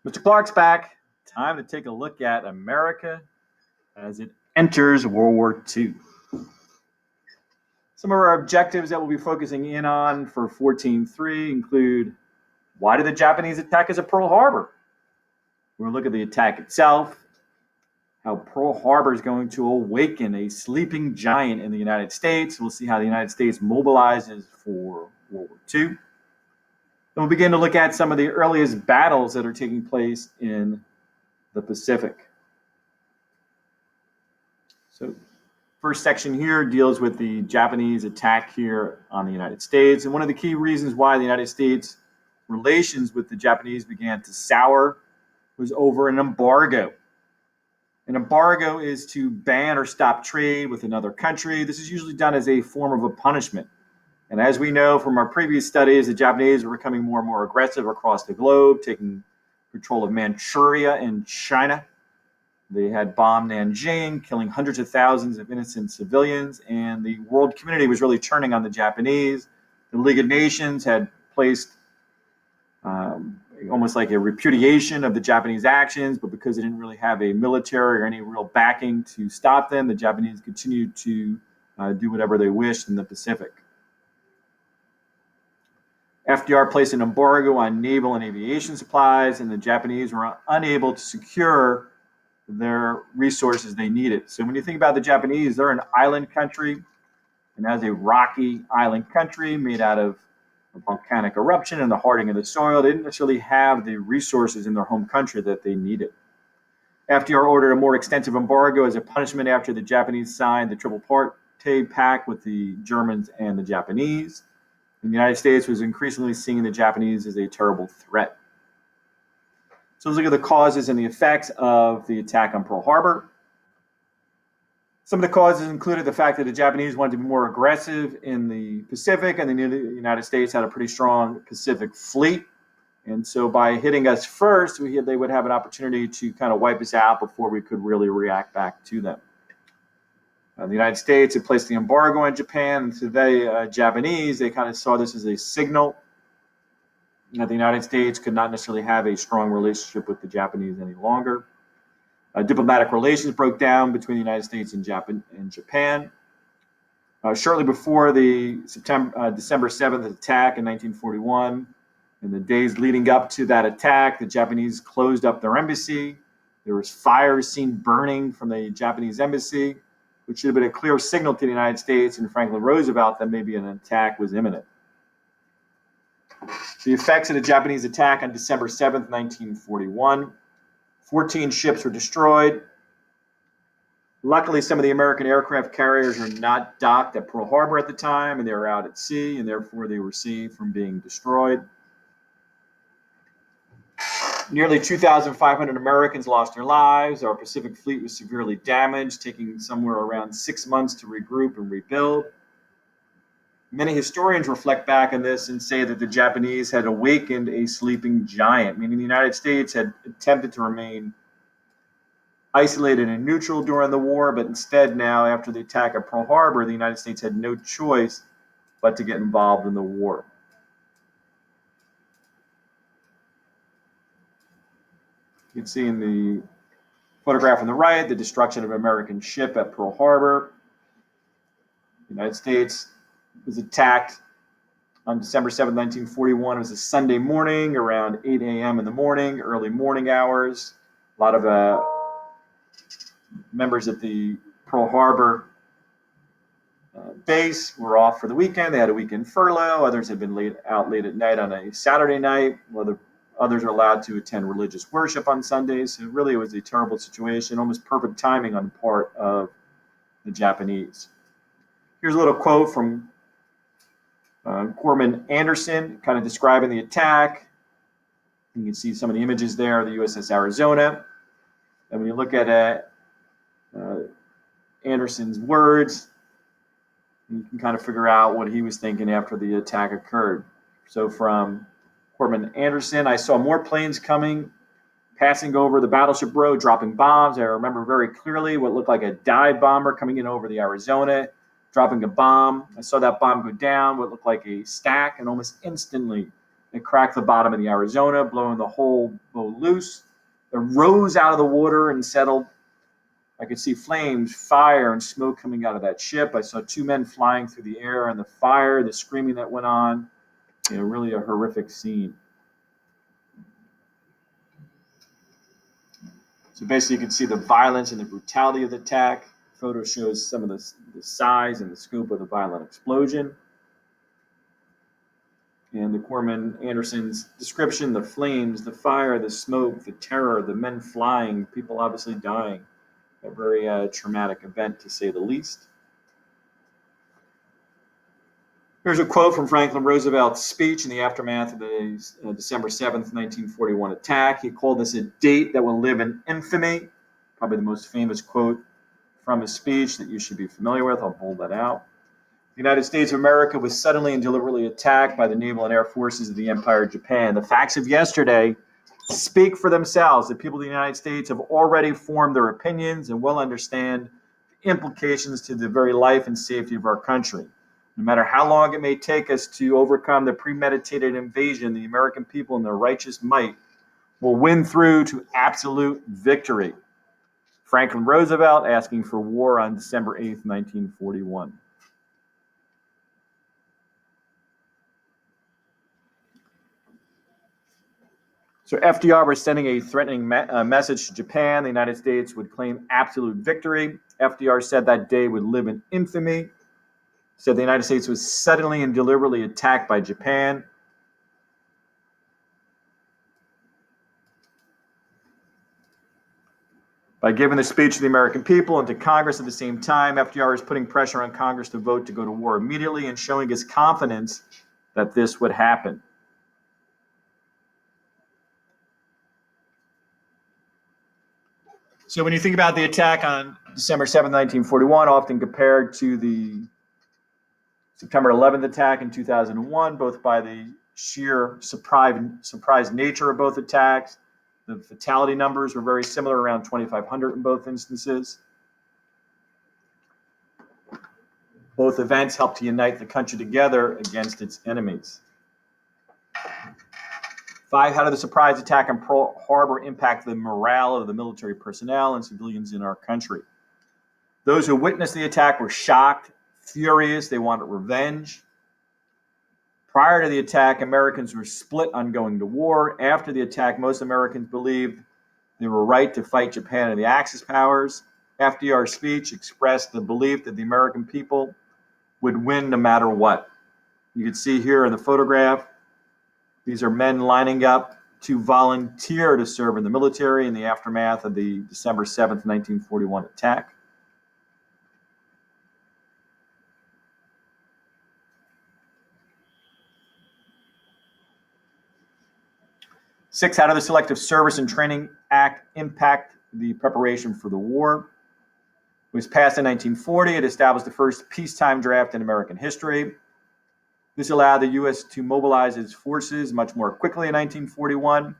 Mr. Clarke's back. Time to take a look at America as it enters World War II. Some of our objectives that we'll be focusing in on for 14.3 include: why did the Japanese attack us at Pearl Harbor? We'll look at the attack itself, how Pearl Harbor is going to awaken a sleeping giant in the United States. We'll see how the United States mobilizes for World War II. Then we'll begin to look at some of the earliest battles that are taking place in the Pacific. So, first section here deals with the Japanese attack here on the United States. And one of the key reasons why the United States relations with the Japanese began to sour was over an embargo. An embargo is to ban or stop trade with another country. This is usually done as a form of a punishment. And as we know from our previous studies, the Japanese were becoming more and more aggressive across the globe, taking control of Manchuria and China. They had bombed Nanjing, killing hundreds of thousands of innocent civilians, and the world community was really turning on the Japanese. The League of Nations had placed almost like a repudiation of the Japanese actions, but because they didn't really have a military or any real backing to stop them, the Japanese continued to do whatever they wished in the Pacific. FDR placed an embargo on naval and aviation supplies, and the Japanese were unable to secure their resources they needed. So when you think about the Japanese, they're an island country, and as a rocky island country made out of volcanic eruption and the hardening of the soil, they didn't necessarily have the resources in their home country that they needed. FDR ordered a more extensive embargo as a punishment after the Japanese signed the Tripartite Pact with the Germans and the Japanese. And the United States was increasingly seeing the Japanese as a terrible threat. So let's look at the causes and the effects of the attack on Pearl Harbor. Some of the causes included the fact that the Japanese wanted to be more aggressive in the Pacific, and they knew the United States had a pretty strong Pacific fleet. And so by hitting us first, they would have an opportunity to kind of wipe us out before we could really react back to them. The United States had placed the embargo on Japan, and to the Japanese, they kind of saw this as a signal that the United States could not necessarily have a strong relationship with the Japanese any longer. Diplomatic relations broke down between the United States and Japan. Shortly before the December 7th attack in 1941, in the days leading up to that attack, the Japanese closed up their embassy. There was fires seen burning from the Japanese embassy, which should have been a clear signal to the United States and Franklin Roosevelt that maybe an attack was imminent. The effects of the Japanese attack on December 7th, 1941. 14 ships were destroyed. Luckily, some of the American aircraft carriers were not docked at Pearl Harbor at the time, and they were out at sea, and therefore they were saved from being destroyed. Nearly 2,500 Americans lost their lives. Our Pacific fleet was severely damaged, taking somewhere around 6 months to regroup and rebuild. Many historians reflect back on this and say that the Japanese had awakened a sleeping giant, meaning the United States had attempted to remain isolated and neutral during the war, but instead now, after the attack at Pearl Harbor, the United States had no choice but to get involved in the war. You can see in the photograph on the right the destruction of an American ship at Pearl Harbor. The United States was attacked on December 7, 1941. It was a Sunday morning around 8 a.m. in the morning, early morning hours. A lot of members at the Pearl Harbor base were off for the weekend. They had a weekend furlough. Others had been out late at night on a Saturday night. Others are allowed to attend religious worship on Sundays. So really, it was a terrible situation, almost perfect timing on the part of the Japanese. Here's a little quote from Corporal Anderson, kind of describing the attack. You can see some of the images there of the USS Arizona. And when you look at Anderson's words, you can kind of figure out what he was thinking after the attack occurred. So from Corporal Anderson, I saw more planes coming, passing over the battleship road, dropping bombs. I remember very clearly what looked like a dive bomber coming in over the Arizona, dropping a bomb. I saw that bomb go down, what looked like a stack, and almost instantly It cracked the bottom of the Arizona, blowing the whole boat loose. It rose out of the water and settled. I could see flames, fire, and smoke coming out of that ship. I saw two men flying through the air, and the fire, the screaming that went on. Really a horrific scene. So basically, you can see the violence and the brutality of the attack. The photo shows some of the size and the scope of the violent explosion. And the Corpsman Anderson's description, the flames, the fire, the smoke, the terror, the men flying, people obviously dying. A very traumatic event, to say the least. Here's a quote from Franklin Roosevelt's speech in the aftermath of the December 7th, 1941 attack. He called this a date that will live in infamy. Probably the most famous quote from his speech that you should be familiar with. I'll hold that out. The United States of America was suddenly and deliberately attacked by the naval and air forces of the Empire of Japan. The facts of yesterday speak for themselves. The people of the United States have already formed their opinions and will understand the implications to the very life and safety of our country. No matter how long it may take us to overcome the premeditated invasion, the American people in their righteous might will win through to absolute victory. Franklin Roosevelt asking for war on December 8th, 1941. So FDR was sending a threatening message to Japan. The United States would claim absolute victory. FDR said that day would live in infamy. Said the United States was suddenly and deliberately attacked by Japan. By giving the speech to the American people and to Congress at the same time, FDR is putting pressure on Congress to vote to go to war immediately and showing his confidence that this would happen. So when you think about the attack on December 7th, 1941, often compared to the September 11th attack in 2001, both by the sheer surprise nature of both attacks. The fatality numbers were very similar, around 2,500 in both instances. Both events helped to unite the country together against its enemies. 5, how did the surprise attack on Pearl Harbor impact the morale of the military personnel and civilians in our country? Those who witnessed the attack were shocked, furious, they wanted revenge. Prior to the attack, Americans were split on going to war. After the attack, most Americans believed they were right to fight Japan and the Axis powers. FDR's speech expressed the belief that the American people would win no matter what. You can see here in the photograph, these are men lining up to volunteer to serve in the military in the aftermath of the December 7th, 1941 attack. Six, how did the Selective Service and Training Act impact the preparation for the war? It was passed in 1940. It established the first peacetime draft in American history. This allowed the U.S. to mobilize its forces much more quickly in 1941.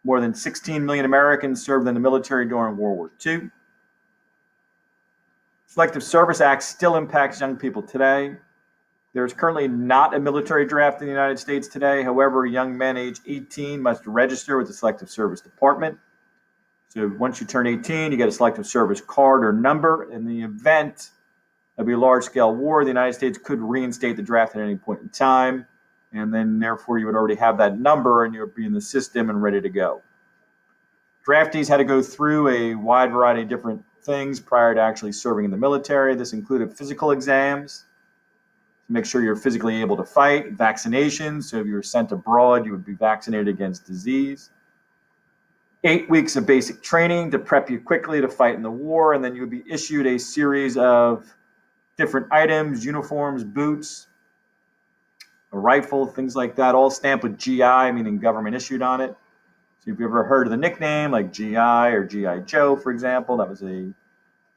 More than 16 million Americans served in the military during World War II. Selective Service Act still impacts young people today. There is currently not a military draft in the United States today. However, young men age 18 must register with the Selective Service Department. So once you turn 18, you get a Selective Service card or number. In the event of a large-scale war, the United States could reinstate the draft at any point in time, and then therefore you would already have that number and you would be in the system and ready to go. Draftees had to go through a wide variety of different things prior to actually serving in the military. This included physical exams to make sure you're physically able to fight, vaccinations, so if you were sent abroad, you would be vaccinated against disease. 8 weeks of basic training to prep you quickly to fight in the war, and then you would be issued a series of different items, uniforms, boots, a rifle, things like that, all stamped with GI, meaning government issued on it. So if you've ever heard of the nickname like GI or GI Joe, for example, that was a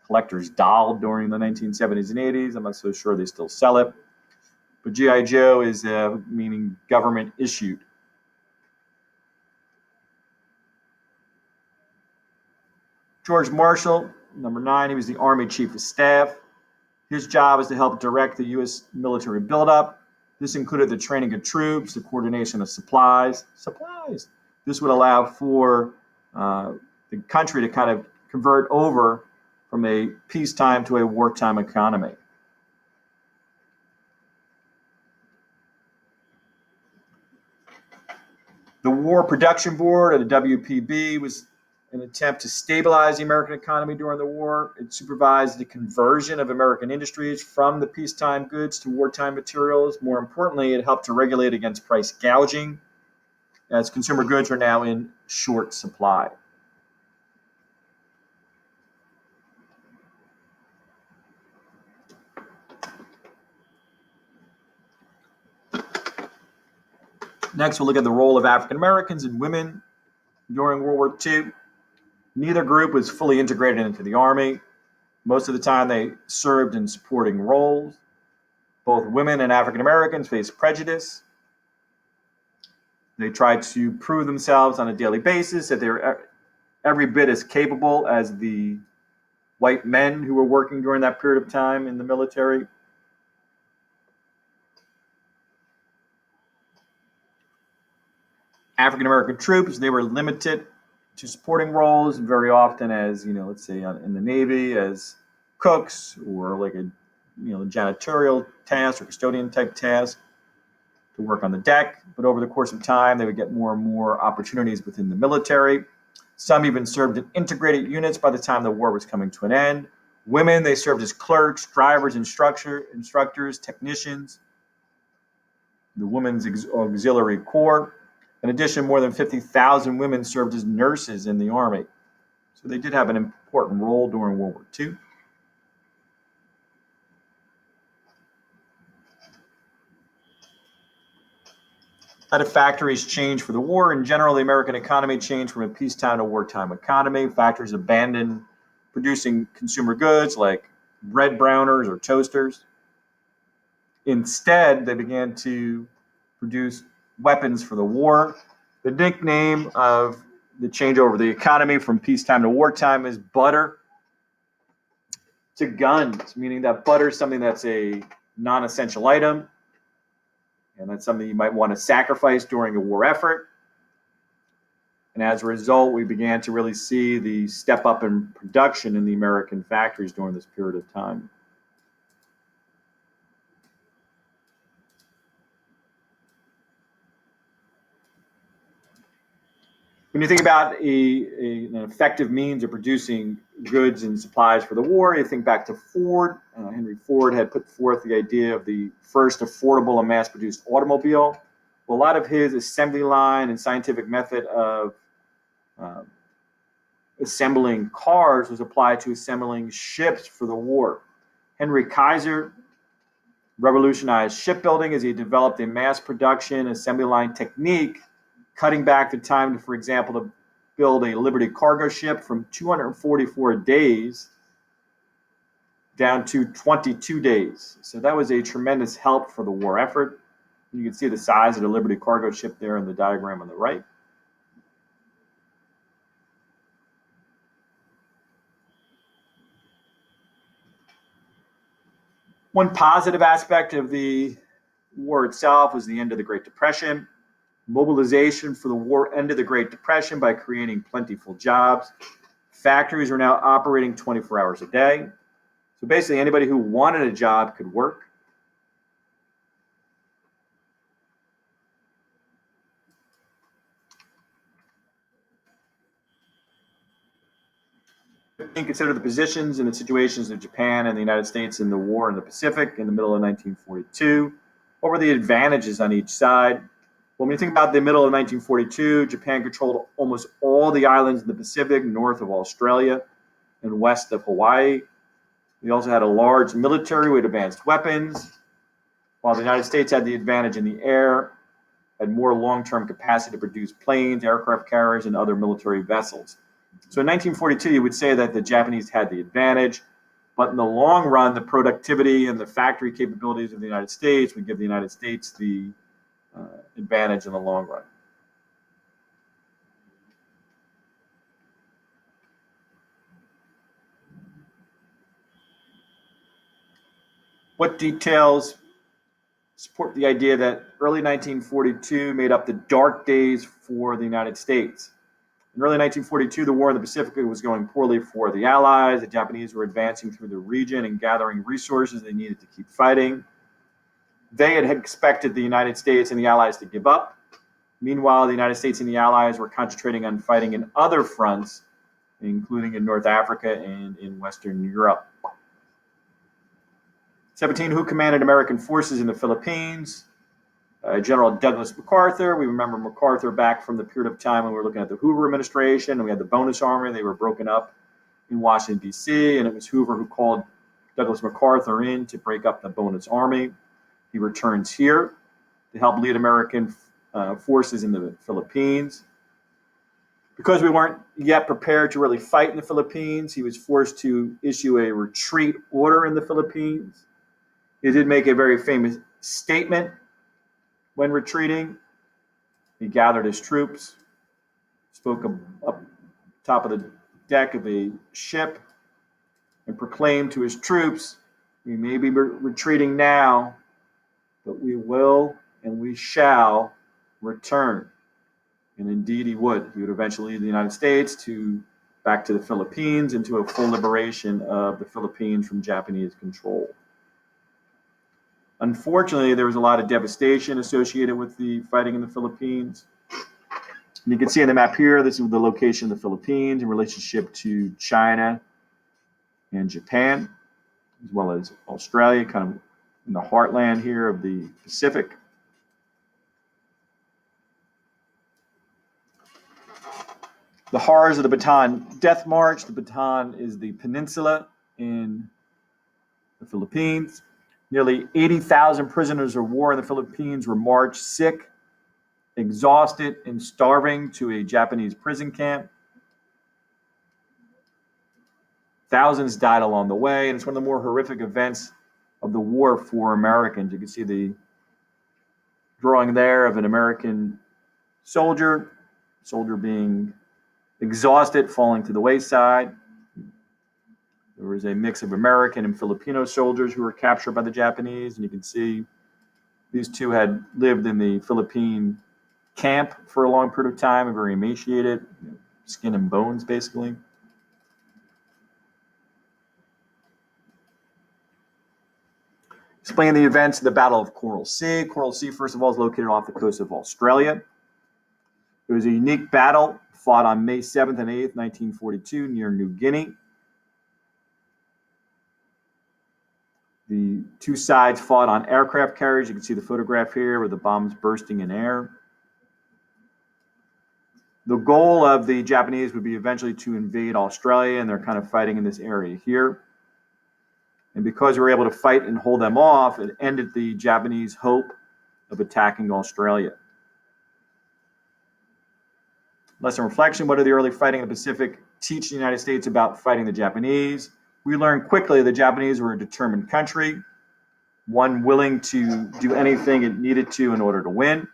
collector's doll during the 1970s and 80s. I'm not so sure they still sell it. But GI Joe is meaning government issued. George Marshall, number 9, he was the Army Chief of Staff. His job is to help direct the U.S. military buildup. This included the training of troops, the coordination of supplies. This would allow for the country to kind of convert over from a peacetime to a wartime economy. The War Production Board, or the WPB, was an attempt to stabilize the American economy during the war. It supervised the conversion of American industries from the peacetime goods to wartime materials. More importantly, it helped to regulate against price gouging, as consumer goods are now in short supply. Next, we'll look at the role of African Americans and women during World War II. Neither group was fully integrated into the Army. Most of the time, they served in supporting roles. Both women and African Americans faced prejudice. They tried to prove themselves on a daily basis that they were every bit as capable as the white men who were working during that period of time in the military. African American troops, they were limited to supporting roles very often as, let's say in the Navy as cooks or like a, janitorial task or custodian type task to work on the deck. But over the course of time, they would get more and more opportunities within the military. Some even served in integrated units by the time the war was coming to an end. Women, they served as clerks, drivers, instructors, technicians, the Women's Auxiliary Corps. In addition, more than 50,000 women served as nurses in the Army. So they did have an important role during World War II. How did factories change for the war? In general, the American economy changed from a peacetime to wartime economy. Factories abandoned producing consumer goods like bread browners or toasters. Instead, they began to produce weapons for the war. The nickname of the changeover of the economy from peacetime to wartime is butter to guns, meaning that butter is something that's a non-essential item, and that's something you might want to sacrifice during a war effort. And as a result, we began to really see the step up in production in the American factories during this period of time. When you think about an effective means of producing goods and supplies for the war, you think back to Ford. Henry Ford had put forth the idea of the first affordable and mass-produced automobile. Well, a lot of his assembly line and scientific method of assembling cars was applied to assembling ships for the war. Henry Kaiser revolutionized shipbuilding as he developed a mass production assembly line technique, cutting back the time, for example, to build a Liberty cargo ship from 244 days down to 22 days. So that was a tremendous help for the war effort. You can see the size of the Liberty cargo ship there in the diagram on the right. One positive aspect of the war itself was the end of the Great Depression. Mobilization for the war ended the Great Depression by creating plentiful jobs. Factories are now operating 24 hours a day. So basically, anybody who wanted a job could work. Consider the positions and the situations of Japan and the United States in the war in the Pacific in the middle of 1942. What were the advantages on each side? Well, when you think about the middle of 1942, Japan controlled almost all the islands in the Pacific, north of Australia and west of Hawaii. We also had a large military with advanced weapons, while the United States had the advantage in the air, had more long-term capacity to produce planes, aircraft carriers, and other military vessels. So in 1942, you would say that the Japanese had the advantage, but in the long run, the productivity and the factory capabilities of the United States would give the United States the advantage in the long run. What details support the idea that early 1942 made up the dark days for the United States. In early 1942, the war in the Pacific was going poorly for the Allies. The Japanese were advancing through the region and gathering resources they needed to keep fighting. They had expected the United States and the Allies to give up. Meanwhile, the United States and the Allies were concentrating on fighting in other fronts, including in North Africa and in Western Europe. 17, who commanded American forces in the Philippines? General Douglas MacArthur. We remember MacArthur back from the period of time when we were looking at the Hoover administration, and we had the bonus army. They were broken up in Washington, D.C., and it was Hoover who called Douglas MacArthur in to break up the bonus army. He returns here to help lead American forces in the Philippines. Because we weren't yet prepared to really fight in the Philippines, he was forced to issue a retreat order in the Philippines. He did make a very famous statement when retreating. He gathered his troops, spoke up top of the deck of a ship, and proclaimed to his troops, "We may be retreating now, but we will and we shall return." And indeed he would. He would eventually lead the United States back to the Philippines and to a full liberation of the Philippines from Japanese control. Unfortunately, there was a lot of devastation associated with the fighting in the Philippines. And you can see on the map here, this is the location of the Philippines in relationship to China and Japan, as well as Australia, kind of in the heartland here of the Pacific. The horrors of the Bataan Death March. The Bataan is the peninsula in the Philippines. Nearly 80,000 prisoners of war in the Philippines were marched sick, exhausted, and starving to a Japanese prison camp. Thousands died along the way, and it's one of the more horrific events of the war for Americans. You can see the drawing there of an American soldier being exhausted, falling to the wayside. There was a mix of American and Filipino soldiers who were captured by the Japanese, and you can see these two had lived in the Philippine camp for a long period of time, very emaciated, skin and bones, basically. Explain the events of the Battle of Coral Sea. Coral Sea, first of all, is located off the coast of Australia. It was a unique battle fought on May 7th and 8th, 1942, near New Guinea. The two sides fought on aircraft carriers. You can see the photograph here with the bombs bursting in air. The goal of the Japanese would be eventually to invade Australia, and they're kind of fighting in this area here. And because we were able to fight and hold them off, it ended the Japanese hope of attacking Australia. Lesson reflection: what did the early fighting in the Pacific teach the United States about fighting the Japanese? We learned quickly the Japanese were a determined country, one willing to do anything it needed to in order to win.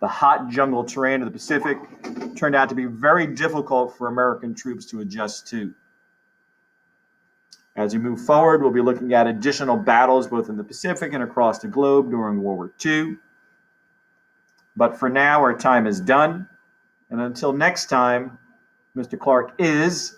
The hot jungle terrain of the Pacific turned out to be very difficult for American troops to adjust to. As we move forward, we'll be looking at additional battles both in the Pacific and across the globe during World War II. But for now, our time is done. And until next time, Mr. Clarke is